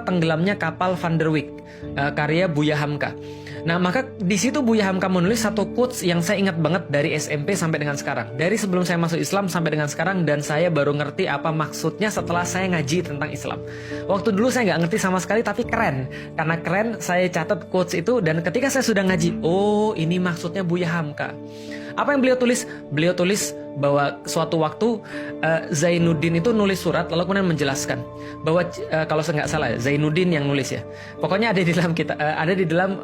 Tenggelamnya Kapal Van der Wijk, karya Buya Hamka. Nah, maka di situ Buya Hamka menulis satu quotes yang saya ingat banget dari SMP sampai dengan sekarang. Dari sebelum saya masuk Islam sampai dengan sekarang, dan saya baru ngerti apa maksudnya setelah saya ngaji tentang Islam. Waktu dulu saya nggak ngerti sama sekali, tapi keren. Karena keren, saya catat quotes itu, dan ketika saya sudah ngaji, oh ini maksudnya Buya Hamka. Apa yang beliau tulis? Beliau tulis bahwa suatu waktu Zainuddin itu nulis surat, lalu kemudian menjelaskan bahwa kalau saya nggak salah Zainuddin yang nulis ya. Pokoknya ada di dalam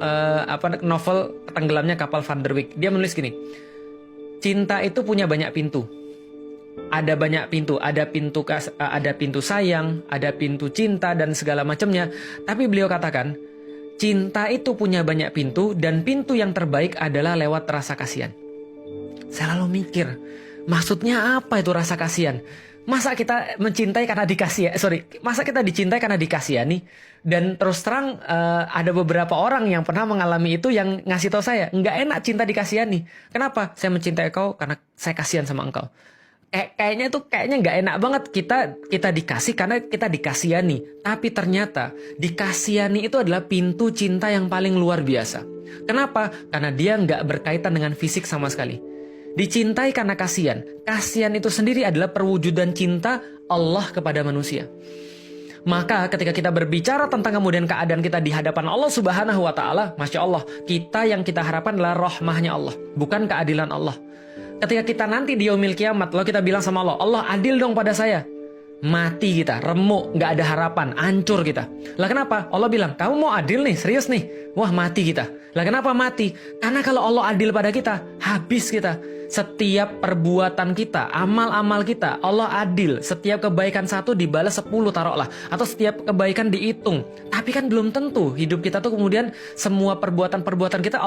novel Tenggelamnya Kapal Van der Wijk. Dia menulis gini, cinta itu punya banyak pintu. Ada banyak pintu, ada pintu sayang, ada pintu cinta dan segala macamnya. Tapi beliau katakan, cinta itu punya banyak pintu, dan pintu yang terbaik adalah lewat rasa kasihan. Saya lalu mikir, maksudnya apa itu rasa kasihan? Masa kita mencintai karena masa kita dicintai karena dikasihani? Dan terus terang ada beberapa orang yang pernah mengalami itu yang ngasih tahu saya, nggak enak cinta dikasihani. Kenapa? Saya mencintai kau karena saya kasihan sama engkau. Kayaknya nggak enak banget kita dikasih karena kita dikasihani. Tapi ternyata dikasihani itu adalah pintu cinta yang paling luar biasa. Kenapa? Karena dia nggak berkaitan dengan fisik sama sekali. Dicintai karena kasihan. Kasihan itu sendiri adalah perwujudan cinta Allah kepada manusia. Maka ketika kita berbicara tentang kemudian keadaan kita di hadapan Allah Subhanahu wa Ta'ala, Masya Allah, yang kita harapkan adalah rahmahnya Allah, bukan keadilan Allah. Ketika kita nanti di yaumil kiamat, lalu kita bilang sama Allah, Allah adil dong pada saya. Mati kita, remuk, gak ada harapan, hancur kita. Lah kenapa? Allah bilang, kamu mau adil nih, serius nih. Wah, mati kita. Lah kenapa mati? Karena kalau Allah adil pada kita, habis kita. Setiap perbuatan kita, amal-amal kita, Allah adil. Setiap kebaikan satu dibalas 10 taruhlah. Atau setiap kebaikan dihitung. Tapi kan belum tentu hidup kita tuh kemudian semua perbuatan-perbuatan kita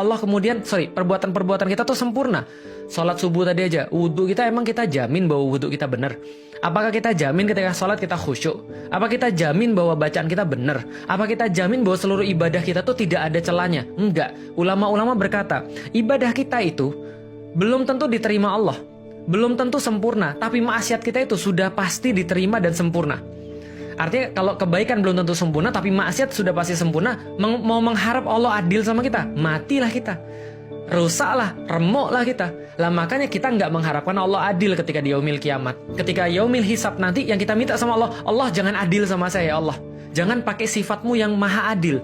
perbuatan-perbuatan kita tuh sempurna. Sholat subuh tadi aja, wudhu kita emang kita jamin bahwa wudhu kita benar? Apakah kita jamin ketika sholat kita khusyuk? Apa kita jamin bahwa bacaan kita benar? Apa kita jamin bahwa seluruh ibadah kita tuh tidak ada celahnya? Enggak. Ulama-ulama berkata, ibadah kita itu belum tentu diterima Allah, belum tentu sempurna, tapi maksiat kita itu sudah pasti diterima dan sempurna. Artinya kalau kebaikan belum tentu sempurna, tapi maksiat sudah pasti sempurna. Mau mengharap Allah adil sama kita, matilah kita, rusaklah, remuklah kita. Lah makanya kita nggak mengharapkan Allah adil ketika di yaumil kiamat. Ketika yaumil hisab nanti, yang kita minta sama Allah, Allah jangan adil sama saya ya Allah. Jangan pakai sifatmu yang maha adil,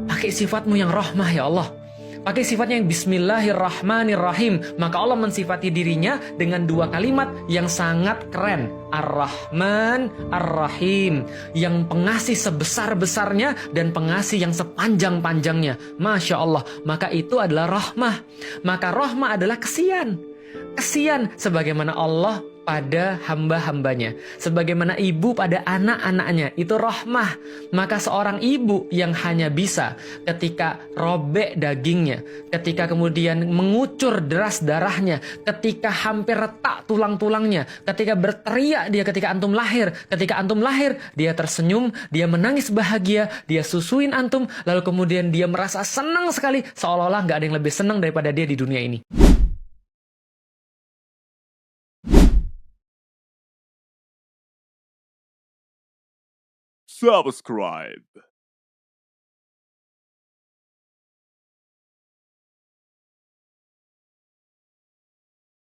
pakai sifatmu yang rahmah ya Allah. Pakai sifatnya yang Bismillahirrahmanirrahim. Maka Allah mensifati dirinya dengan dua kalimat yang sangat keren, Ar-Rahman, Ar-Rahim, yang pengasih sebesar-besarnya dan pengasih yang sepanjang-panjangnya. Masya Allah. Maka itu adalah rahmah. Maka rahmah adalah kesian. Kesian sebagaimana Allah pada hamba-hambanya, sebagaimana ibu pada anak-anaknya, itu rahmah. Maka seorang ibu yang hanya bisa ketika robek dagingnya, ketika kemudian mengucur deras darahnya, ketika hampir retak tulang-tulangnya, ketika berteriak dia ketika antum lahir dia tersenyum, dia menangis bahagia, dia susuin antum, lalu kemudian dia merasa senang sekali, seolah-olah gak ada yang lebih senang daripada dia di dunia ini. Subscribe.